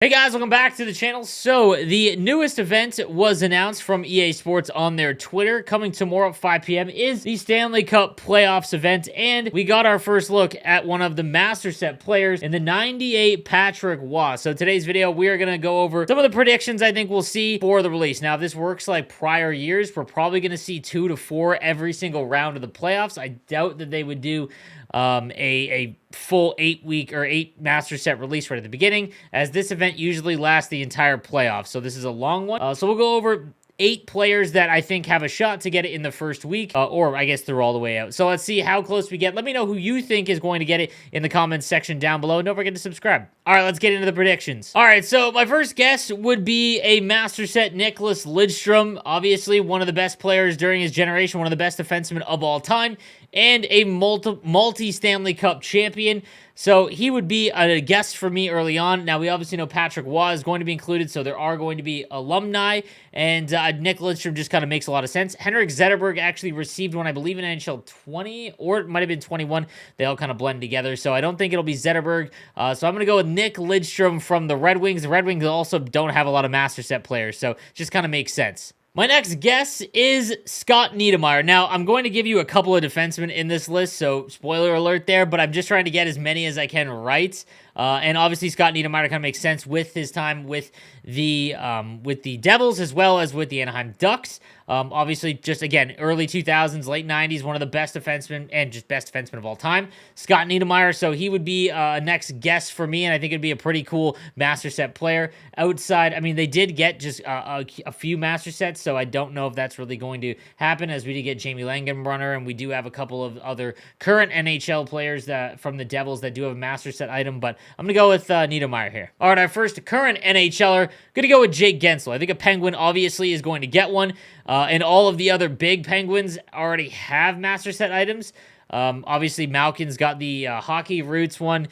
Hey guys, welcome back to the channel. So, the newest event was announced from EA Sports on their Twitter. Coming tomorrow at 5 p.m. is the Stanley Cup Playoffs event, and we got our first look at one of the Master Set players in the 98 Patrick Waugh. So, today's video, we are going to go over some of the predictions I think we'll see for the release. Now, if this works like prior years, we're probably going to see 2 to 4 every single round of the playoffs. I doubt that they would do a full 8-week or 8 Master Set release right at the beginning, as this event usually lasts the entire playoff. So this is a long one. So we'll go over 8 players that I think have a shot to get it in the first week, or I guess they're all the way out. So let's see how close we get. Let me know who you think is going to get it in the comments section down below. Don't forget to subscribe. All right, let's get into the predictions. All right, so my first guess would be a Master Set NICKLAS LIDSTROM. Obviously, one of the best players during his generation, one of the best defensemen of all time, and a multi-Stanley Cup champion. So he would be a guest for me early on. Now, we obviously know Patrick Waugh is going to be included, so there are going to be alumni, and Nick Lidstrom just kind of makes a lot of sense. Henrik Zetterberg actually received one, I believe, in NHL 20, or it might have been 21. They all kind of blend together, so I don't think it'll be Zetterberg. So I'm going to go with Nick Lidstrom from the Red Wings. The Red Wings also don't have a lot of Master Set players, so it just kind of makes sense. My next guess is Scott Niedermayer. Now, I'm going to give you a couple of defensemen in this list, so spoiler alert there, but I'm just trying to get as many as I can right. And obviously, Scott Niedermayer kind of makes sense with his time with the Devils as well as with the Anaheim Ducks. Obviously, just again, early 2000s, late 90s, one of the best defensemen and just best defensemen of all time, Scott Niedermayer. So he would be a next guess for me, and I think it'd be a pretty cool Master Set player. Outside, I mean, they did get just a few Master Sets, so I don't know if that's really going to happen, as we did get Jamie Langenbrunner, and we do have a couple of other current NHL players that from the Devils that do have a Master Set item, but I'm going to go with Niedermayer here. All right, our first current NHLer, going to go with Jake Guentzel. I think a Penguin obviously is going to get one, and all of the other big Penguins already have Master Set items. Obviously, Malkin's got the Hockey Roots one.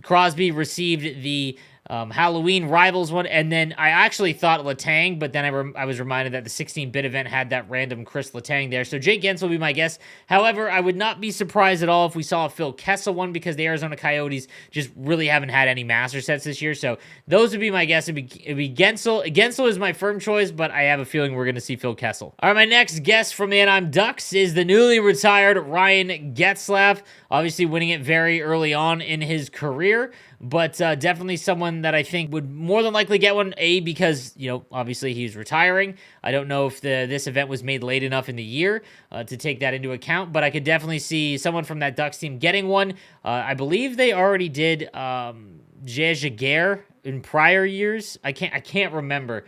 Crosby received the Halloween Rivals one, and then I actually thought Letang, but then I was reminded that the 16-bit event had that random Chris Letang there. So Jake Guentzel will be my guess. However, I would not be surprised at all if we saw a Phil Kessel one, because the Arizona Coyotes just really haven't had any Master Sets this year. So those would be my guess. It'd be Guentzel. Guentzel is my firm choice, but I have a feeling we're going to see Phil Kessel. All right, my next guess from the Anaheim Ducks is the newly retired Ryan GETZLAF, obviously winning it very early on in his career, but definitely someone that I think would more than likely get one, because, you know, obviously he's retiring. I don't know if this event was made late enough in the year to take that into account, but I could definitely see someone from that Ducks team getting one. I believe they already did Jaguar in prior years. I can't remember.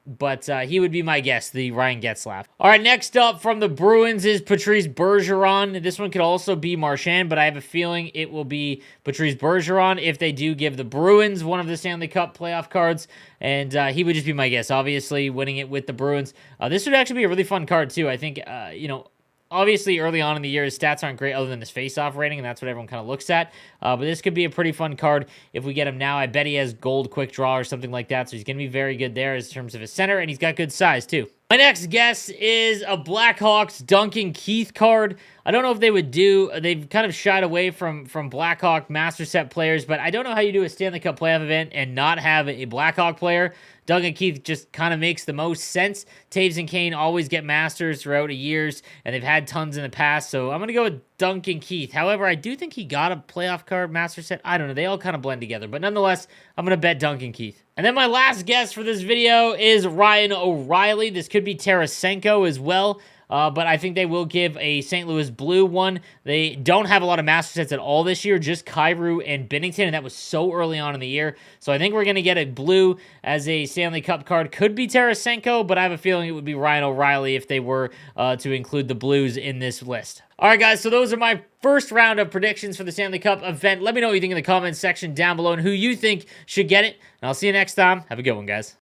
But he would be my guess, the Ryan GETZLAF. All right, next up from the Bruins is Patrice Bergeron. This one could also be Marchand, but I have a feeling it will be Patrice Bergeron if they do give the Bruins one of the Stanley Cup playoff cards, and he would just be my guess, obviously winning it with the Bruins. This would actually be a really fun card, too. I think, you know, obviously, early on in the year, his stats aren't great other than his face-off rating, and that's what everyone kind of looks at. But this could be a pretty fun card if we get him now. I bet he has gold quick draw or something like that, so he's going to be very good there in terms of his center, and he's got good size, too. My next guess is a Blackhawks Duncan Keith card. I don't know if they would do, they've kind of shied away from Blackhawk Master Set players, but I don't know how you do a Stanley Cup playoff event and not have a Blackhawk player. Duncan Keith just kind of makes the most sense. Taves and Kane always get Masters throughout the years, and they've had tons in the past, so I'm going to go with Duncan Keith. However, I do think he got a playoff card Master Set. I don't know. They all kind of blend together, but nonetheless, I'm going to bet Duncan Keith. And then my last guess for this video is Ryan O'Reilly. This could be Tarasenko as well. But I think they will give a St. Louis Blue one. They don't have a lot of Master Sets at all this year, just Kyrou and Binnington, and that was so early on in the year. So I think we're going to get a blue as a Stanley Cup card. Could be Tarasenko, but I have a feeling it would be Ryan O'Reilly if they were to include the Blues in this list. All right, guys, so those are my first round of predictions for the Stanley Cup event. Let me know what you think in the comments section down below and who you think should get it. And I'll see you next time. Have a good one, guys.